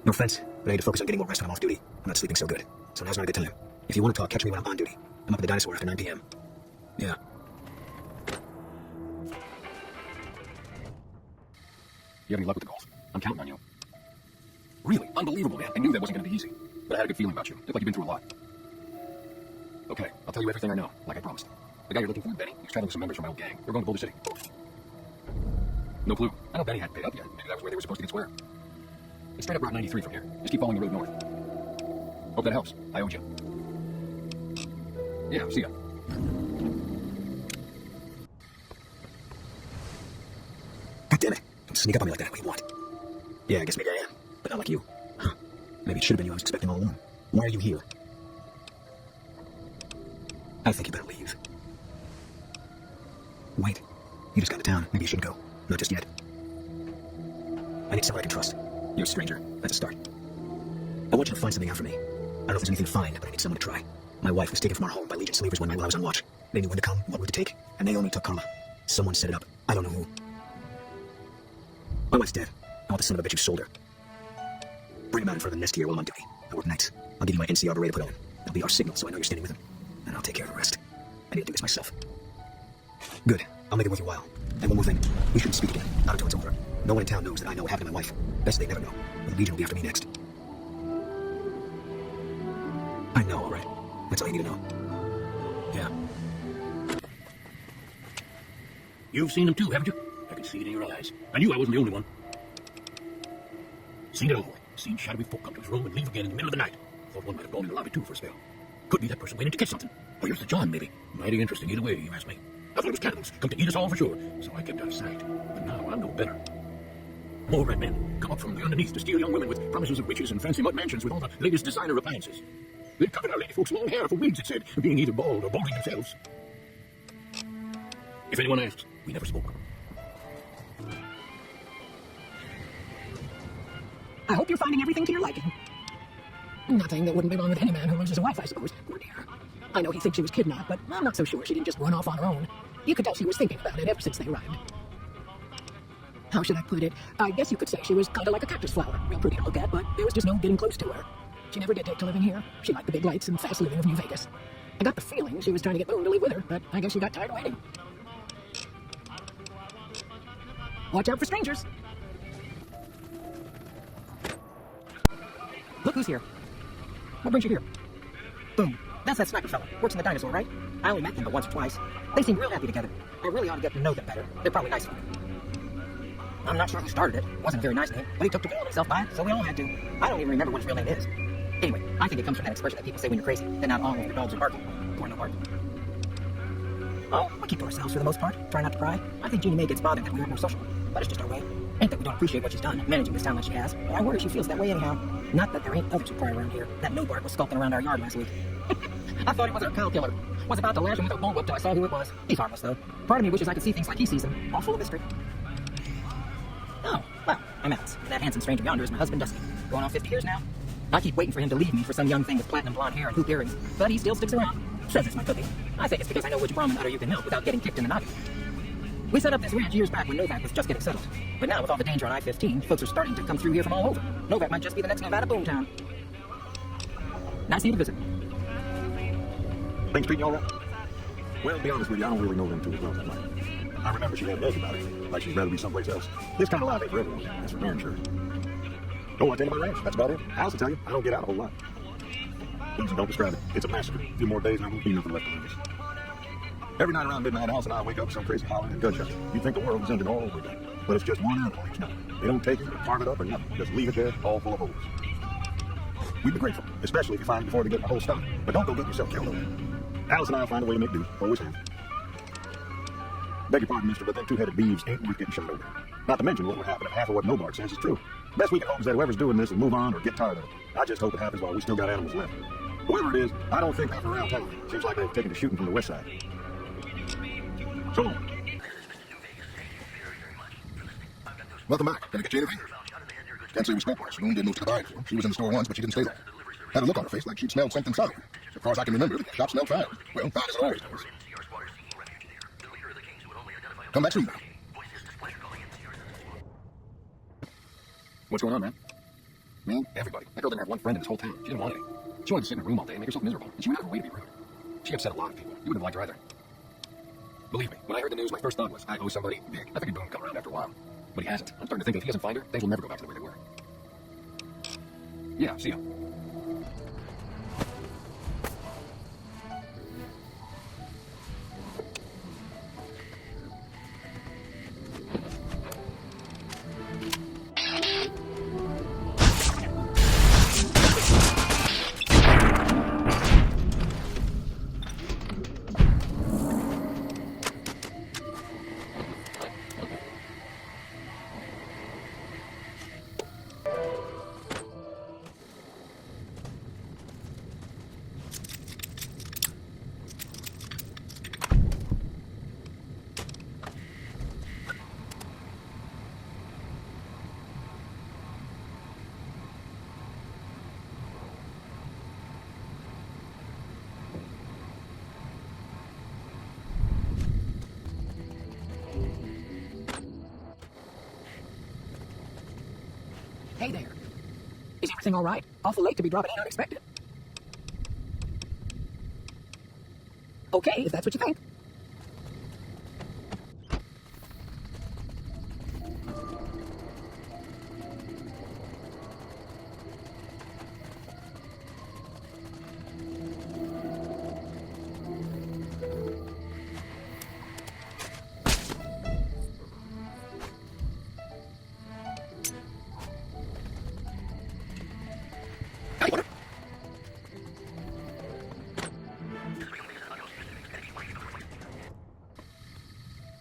No offense, but I need to focus on getting more rest when I'm off duty. I'm not sleeping so good, so now's not a good time. If you want to talk, catch me when I'm on duty. I'm up at the Dinosaur after 9 p.m. Yeah. You have any luck with the golf? I'm counting on you. Really? Unbelievable, man. I knew that wasn't going to be easy. But I had a good feeling about you. Looked like you've been through a lot. Okay, I'll tell you everything I know, like I promised. The guy you're looking for, Benny, he's traveling with some members from my old gang. They're going to Boulder City. No clue. I know Benny hadn't paid up yet. Maybe that was where they were supposed to get square. It's straight up Route 93 from here. Just keep following the road north. Hope that helps. I owed you. Yeah, see ya. God damn it. Don't sneak up on me like that. What do you want? Yeah, I guess maybe I am. But not like you. Huh. Maybe it should have been you I was expecting all along. Why are you here? I think you better leave. Wait. You just got to town. Maybe you shouldn't go. Not just yet. I need someone I can trust. You're a stranger. That's a start. I want you to find something out for me. I don't know if there's anything to find, but I need someone to try. My wife was taken from our home by Legion slavers one night while I was on watch. They knew when to come, what route to take, and they only took Carla. Someone set it up. I don't know who. My wife's dead. I want the son of a bitch who sold her. Bring him out in front of the nest here while I'm on duty. I work nights. I'll give you my NCR beret to put on. That'll be our signal, so I know you're standing with him. And I'll take care of the rest. I need to do this myself. Good. I'll make it worth your while. And one more thing. We shouldn't speak again. Not until it's over. No one in town knows that I know what happened to my wife. Best they never know. The Legion will be after me next. I know, all right. That's all you need to know. Yeah. You've seen them too, haven't you? I can see it in your eyes. I knew I wasn't the only one. Seen it all. Seen shadowy folk come to his room and leave again in the middle of the night. Thought one might have gone in the lobby too for a spell. Could be that person waiting to catch something. Or yours to John, maybe. Mighty interesting either way, you ask me. I thought it was cannibals, come to eat us all for sure, so I kept out of sight. But now I'm no better. More red men come up from the underneath to steal young women with promises of riches and fancy mud mansions with all the latest designer appliances. They covered our lady folks' long hair for wigs, it said, being either bald or balding themselves. If anyone asks, we never spoke. I hope you're finding everything to your liking. Nothing that wouldn't be wrong with any man who loses a wife, I suppose. Poor dear. I know he thinks she was kidnapped, but I'm not so sure she didn't just run off on her own. You could tell she was thinking about it ever since they arrived. How should I put it? I guess you could say she was kind of like a cactus flower. Real pretty to look at, but there was just no getting close to her. She never did take to living here. She liked the big lights and fast living of New Vegas. I got the feeling she was trying to get Boone to live with her, but I guess she got tired of waiting. Watch out for strangers. Look who's here. What brings you here? Boone. That's that sniper fella. Works in the Dinosaur, right? I only met them but once or twice. They seem real happy together. I really ought to get to know them better. They're probably nice people. I'm not sure who started it. It wasn't a very nice name, but he took to calling himself by it, so we all had to. I don't even remember what his real name is. Anyway, I think it comes from that expression that people say when you're crazy, that not all of your dogs are barking. Or no barking. Oh, we keep to ourselves for the most part. Try not to cry. I think Jeannie Mae gets bothered that we aren't more social, but it's just our way. Ain't that we don't appreciate what she's done, managing this town like she has, but I worry she feels that way anyhow. Not that there ain't others who cry around here. That Nobart was skulking around our yard last week. I thought he was our cow killer. Was about to lash him with a bullwhip till I saw who it was. He's harmless, though. Part of me wishes I could see things like he sees them, all full of mystery. Oh, well, I'm Alice. That handsome stranger yonder is my husband, Dusty. Going on 50 years now. I keep waiting for him to leave me for some young thing with platinum blonde hair and hoop earrings, but he still sticks around. Says it's my cooking. I think it's because I know which Brahmin udder you can milk without getting kicked in the noggin. We set up this ranch years back when Novak was just getting settled. But now with all the danger on I-15, folks are starting to come through here from all over. Novak might just be the next Nevada boomtown. Nice of you to visit. Things treating you all right? Well, to be honest with you, I don't really know them two as well as I might. I remember she had buzz about it, like she'd rather be someplace else. This kind of life ain't for everyone. That's for darn sure. Don't want to tell you my ranch. That's about it. Alice will tell you, I don't get out a whole lot. Please don't describe it. It's a massacre. A few more days and I won't be nothing left behind us. Every night around midnight, Alice and I wake up with some crazy hollering and gunshots. You'd think the world was ending all over again. But it's just one animal each night. They don't take it or carve it up or nothing. Just leave it there, all full of holes. We'd be grateful, especially if you find it before they get the whole stock. But don't go get yourself killed over it. Alice and I'll find a way to make do. Always have. Beg your pardon, mister, but them two-headed beeves ain't worth getting shot over. Not to mention what would happen if half of what Nobart says is true. Best we can hope is that whoever's doing this will move on or get tired of it. I just hope it happens while we still got animals left. Whoever it is, I don't think half around town. Seems like they've taken to shooting from the west side. So long. Welcome back. Can I get you anything? Can't say we spoke once. Moon didn't move to the bar before. She was in the store once, but she didn't stay long. Had a look on her face like she'd smelled something solid. As far as I can remember, the shop smelled fine. Well, fine as it always does. Come back soon now. What's going on, man? Me? Everybody. That girl didn't have one friend in this whole town. She didn't want any. She wanted to sit in a room all day and make herself miserable. And she went out of her way to be rude. She upset a lot of people. You wouldn't have liked her either. Believe me, when I heard the news, my first thought was, I owe somebody big. I figured Boone would come around after a while. But he hasn't. I'm starting to think that if he doesn't find her, things will never go back to the way they were. Yeah, see ya. Hey there. Is everything all right? Awful late to be dropping in unexpected. Okay, if that's what you think.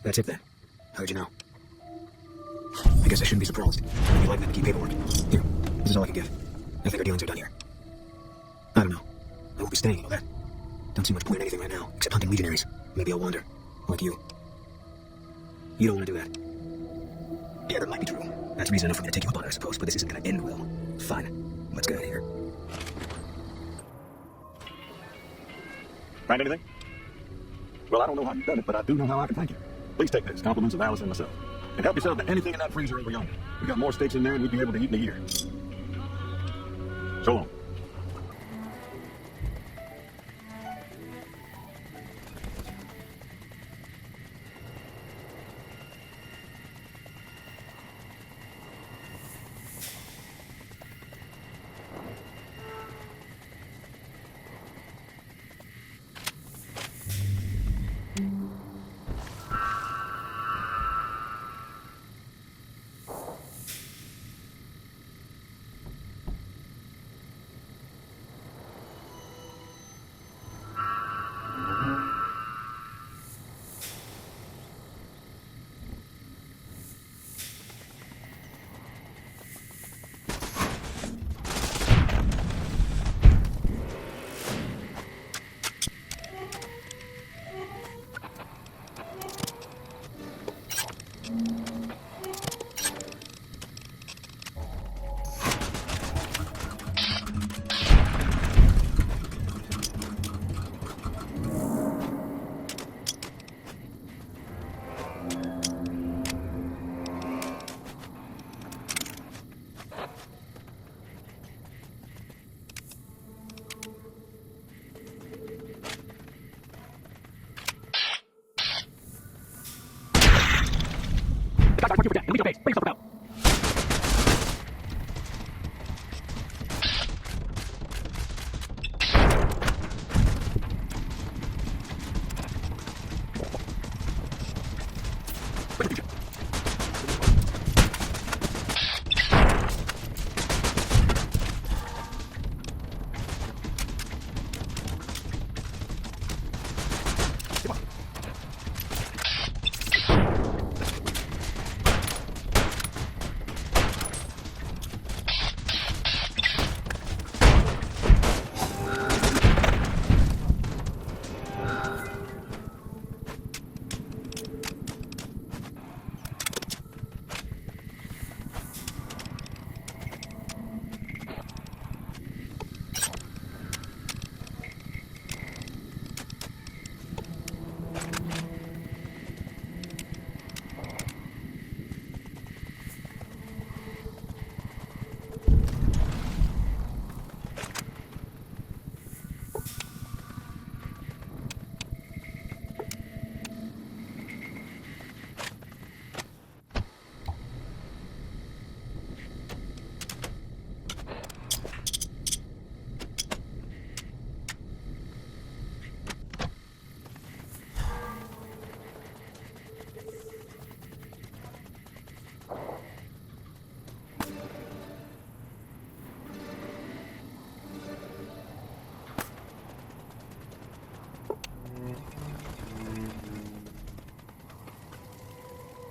That's it then. How'd you know? I guess I shouldn't be surprised. You like that to keep paperwork. Here, this is all I can give. I think our dealings are done here. I don't know. I won't be staying, you know that. Don't see much point in anything right now, except hunting legionaries. Maybe I'll wander. Like you. You don't want to do that. Yeah, that might be true. That's reason enough for me to take you up on it, I suppose, but this isn't going to end well. Fine. Let's get out of here. Find anything? Well, I don't know how you've done it, but I do know how I can thank you. Please take this. Compliments of Alice and myself. And help yourself to anything in that freezer over yonder. We got more steaks in there than we'd be able to eat in a year. So long. Fuck you for that. It'll be your face. Bring yourself about.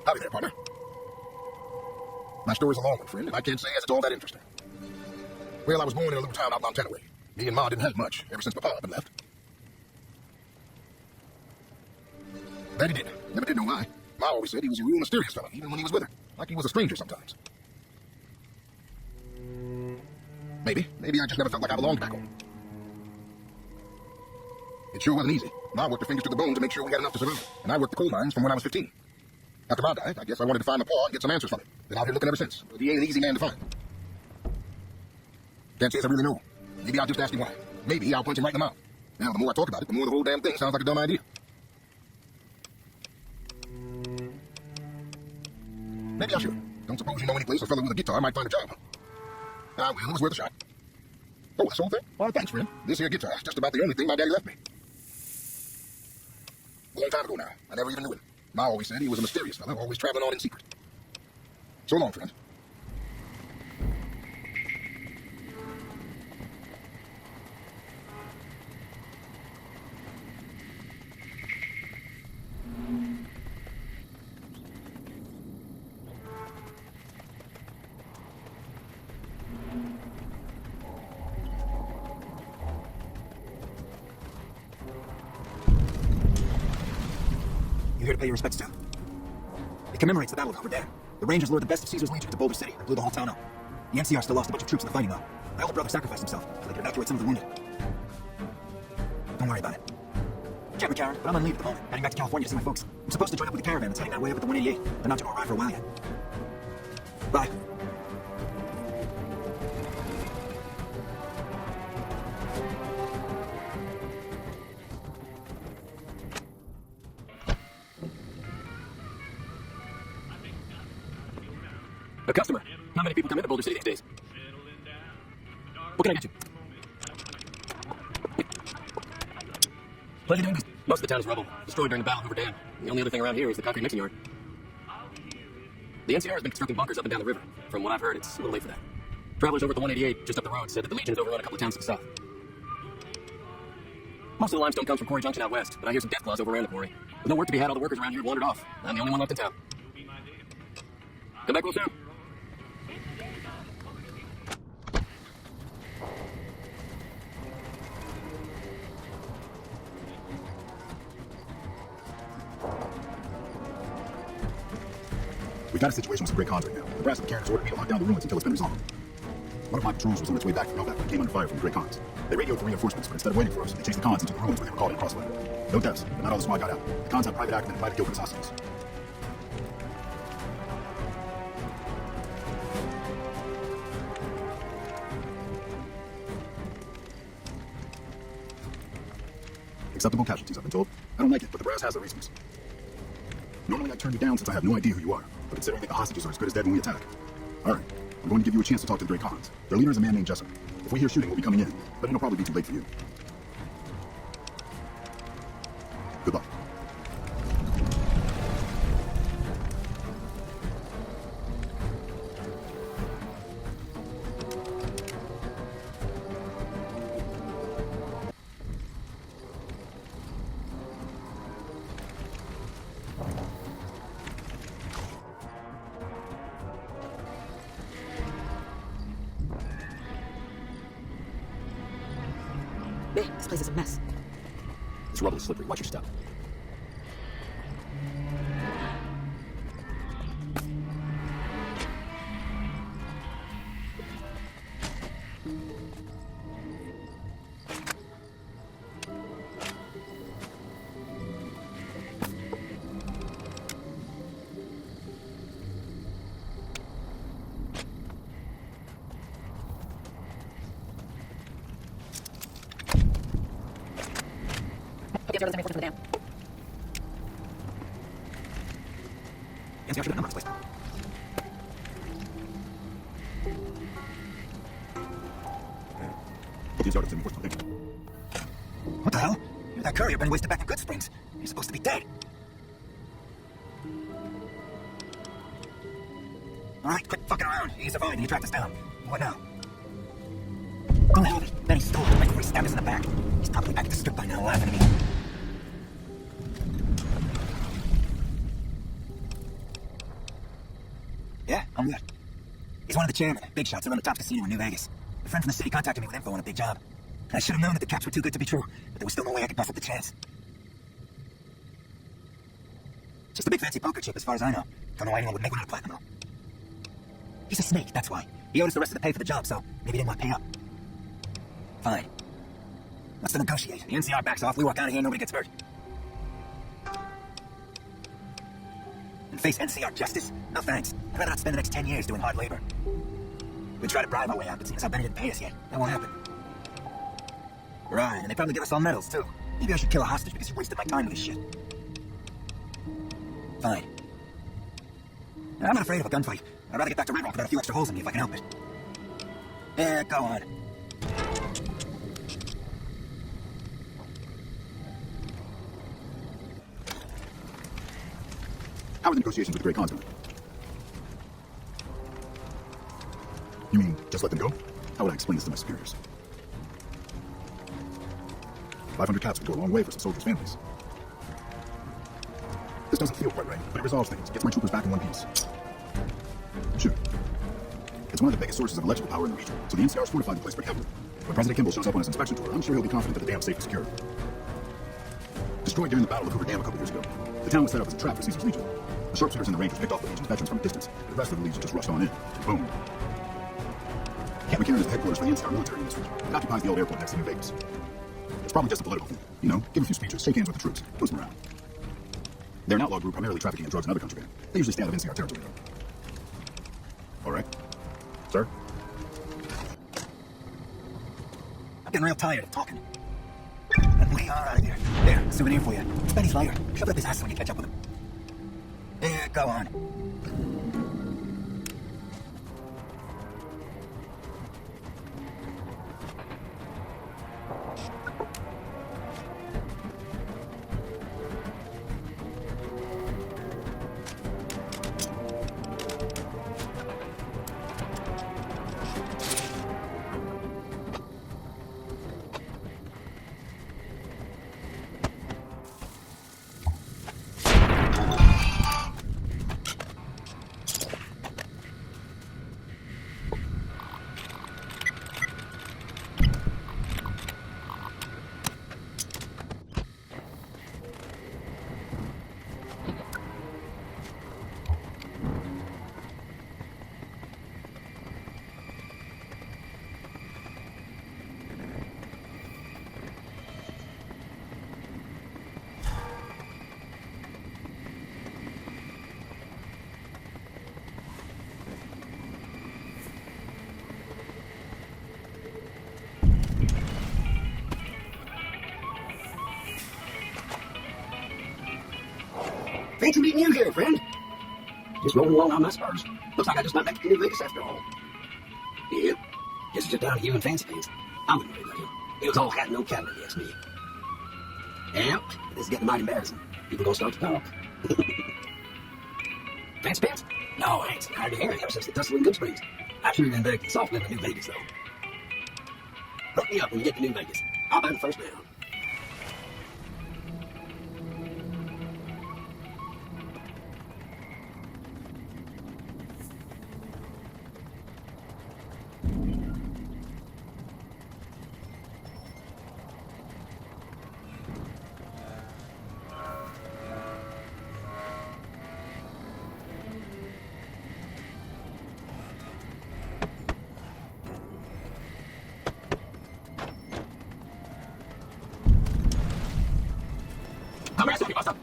Howdy there, partner. My story's a long one, friend, and I can't say as it's all that interesting. Well, I was born in a little town out Montana way. Me and Ma didn't have much ever since Papa had been left. That he did. Never did know why. Ma always said he was a real mysterious fella, even when he was with her. Like he was a stranger sometimes. Maybe I just never felt like I belonged back home. It sure wasn't easy. Ma worked her fingers to the bone to make sure we had enough to survive. And I worked the coal mines from when I was 15. After Ma died, I guess I wanted to find my pa and get some answers from him. Been out here looking ever since. But he ain't an easy man to find. Can't say as I really know. Maybe I'll just ask him why. Maybe I'll punch him right in the mouth. Now, the more I talk about it, the more the whole damn thing sounds like a dumb idea. Maybe I should. Don't suppose you know any place a fellow with a guitar might find a job. Ah, well, it was worth a shot. Oh, that's the whole thing? Well, thanks, friend. This here guitar is just about the only thing my daddy left me. A long time ago now. I never even knew him. Ma always said he was a mysterious fellow, always traveling on in secret. So long, friend. You here to pay your respects to? It commemorates the Battle of Hoover Dam. The Rangers lured the best of Caesar's legion to Boulder City and blew the whole town up. The NCR still lost a bunch of troops in the fighting, though. My older brother sacrificed himself so they could evacuate some of the wounded. Don't worry about it. Jet McCarran, but I'm on leave at the moment, heading back to California to see my folks. I'm supposed to join up with the caravan that's heading that way up at the 188, but not to go ride for a while yet. Bye. A customer. Not many people come into Boulder City these days. What can I get you? Pleasure doing business. Most of the town is rubble, destroyed during the Battle of Hoover Dam. The only other thing around here is the concrete mixing yard. The NCR has been constructing bunkers up and down the river. From what I've heard, it's a little late for that. Travelers over at the 188, just up the road, said that the Legion's overrun a couple of towns to the south. Most of the limestone comes from Quarry Junction out west, but I hear some death claws overran the quarry. With no work to be had, all the workers around here have wandered off. I'm the only one left in town. Come back real soon. We've got a situation with some great cons right now. The brass of the Karens ordered me to lock down the ruins until it's been resolved. One of my patrols was on its way back from Novak when it came under fire from the great cons. They radioed for reinforcements, but instead of waiting for us, they chased the cons into the ruins where they were caught in a crossfire. No deaths, but not all the squad got out. The cons had private actmen and invited Gilbert as hostages. Acceptable casualties, I've been told. I don't like it, but the brass has their reasons. Normally I'd turn you down since I have no idea who you are. But considering that the hostages are as good as dead when we attack. Alright, I'm going to give you a chance to talk to the Grey Khans. Their leader is a man named Jessup. If we hear shooting, we'll be coming in, but it'll probably be too late for you. Good luck. Man, this place is a mess. This rubble is slippery. Watch your step. Okay, everyone's ready for the dam. NCR should have a number on this place. These yards in enforcement. Thank you. What the hell? You're that courier been wasted back in Good Springs. You're supposed to be dead. Alright, quit fucking around. He survived and he tracked us down. What now? Oh, the hell did he? Then he stole it right before he stabbed us in the back. He's probably back at the strip by now laughing at me. Yeah, I'm good. He's one of the chairmen, big shots around the top casino in New Vegas. A friend from the city contacted me with info on a big job. I should have known that the caps were too good to be true, but there was still no way I could pass up the chance. Just a big fancy poker chip as far as I know. Don't know why anyone would make one out of platinum. He's a snake, that's why. He owed us the rest of the pay for the job, so maybe he didn't want to pay up. Fine. What's to negotiate? The NCR backs off, we walk out of here, nobody gets hurt. And face NCR justice? No thanks. I'd rather not spend the next 10 years doing hard labor. We try to bribe our way out, but seeing as how Benny didn't pay us yet, that won't happen. Right, and they probably give us all medals, too. Maybe I should kill a hostage because you wasted my time with this shit. Fine. I'm not afraid of a gunfight. I'd rather get back to Red Rock without a few extra holes in me if I can help it. Yeah, go on. How are the negotiations with the Grey Khans going? You mean, just let them go? How would I explain this to my superiors? 500 caps would go a long way for some soldiers' families. This doesn't feel quite right, but it resolves things. Gets my troopers back in one piece. Sure. It's one of the biggest sources of electrical power in the region, so the NCR's fortified the place pretty heavily. When President Kimball shows up on his inspection tour, I'm sure he'll be confident that the dam's safe and secure. Destroyed during the Battle of Hoover Dam a couple years ago, the town was set up as a trap for Caesar's Legion. The sharpshooters and the Rangers picked off the Legion's veterans from a distance. The rest of the Legion just rushed on in. Boom. Camp McCarran is the headquarters for the NCR military in this region. It occupies the old airport next to New Vegas. It's probably just a political thing. You know, give a few speeches, shake hands with the troops, boost morale. They're an outlaw group primarily trafficking in drugs and other contraband. They usually stay out of NCR territory, though. All right. Sir? I'm getting real tired of talking. And we are out of here. There, a souvenir for you. It's Benny's lighter. Shove it up his ass when you catch up with him. Yeah, go on. Fancy meeting you here, friend. Just rolling along on my spurs. Looks like I just might make it to New Vegas after all. Yep. Guess it's just down to you and Fancy Pants. I wouldn't worry about him. It was all hat and no cattle, if you ask me. Yep. This is getting mighty embarrassing. People gonna start to talk. Fancy Pants? No, I ain't seen hardly Harry ever since the tussle in Good Springs. I sure been very soft living in New Vegas, though. Hook me up when you get to New Vegas. I'll buy the first down. Come here, Sonny Buster.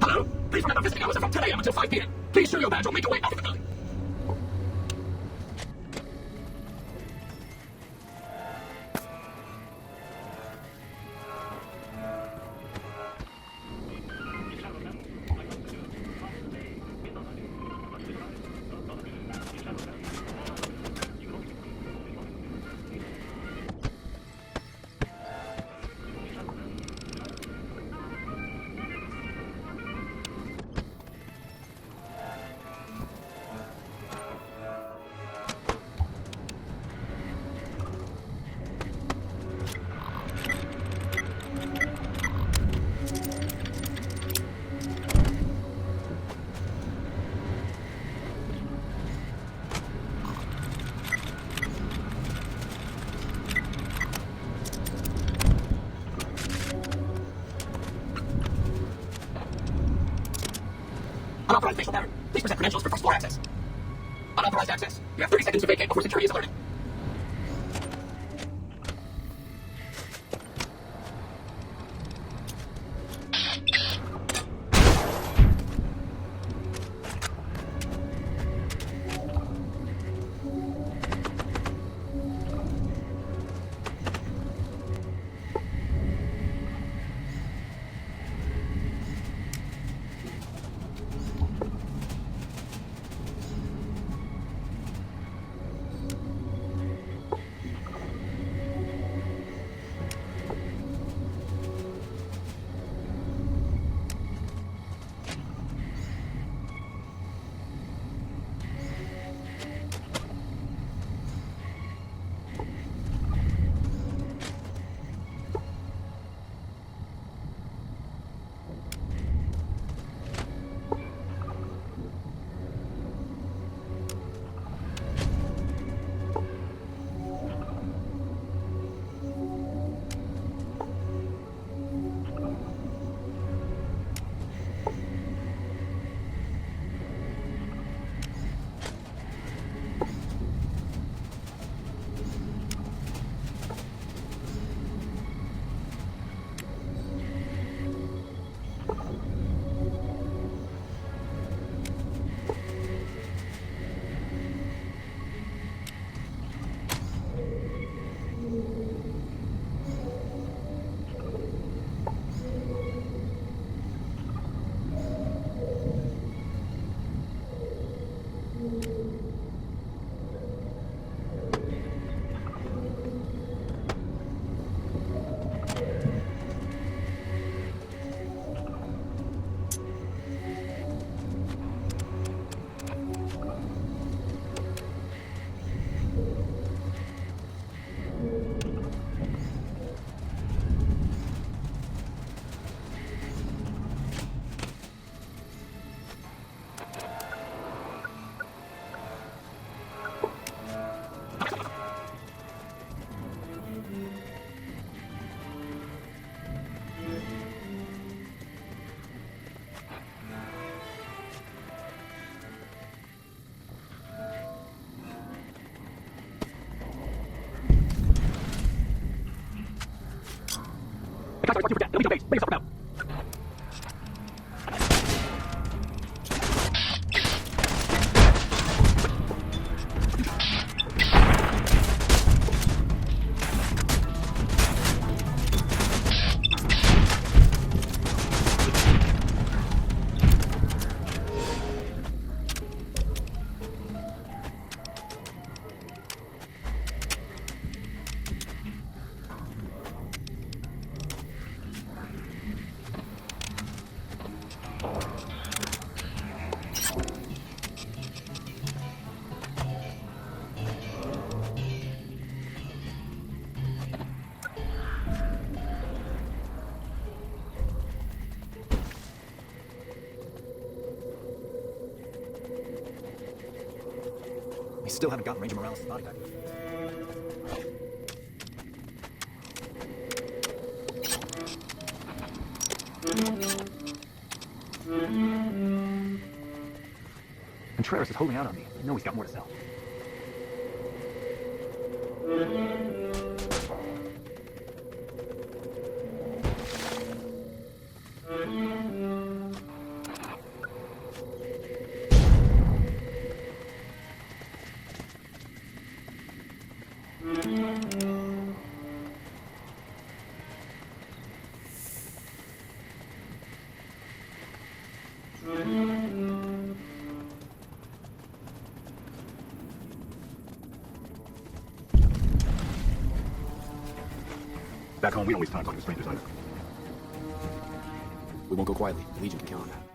Hello? Please remember visiting hours are from 10 a.m. until 5 p.m. Please show your badge or make your way out of the building. Unauthorized facial pattern. Please present credentials for first floor access. Unauthorized access. You have 30 seconds to vacate before security is alerted. What you forget? Let me base. Bring yourself out. still haven't gotten Ranger Morales' body back. Contreras is holding out on me. I know he's got more to sell. Back home, we don't waste time talking to strangers either. We won't go quietly. The Legion can count on that.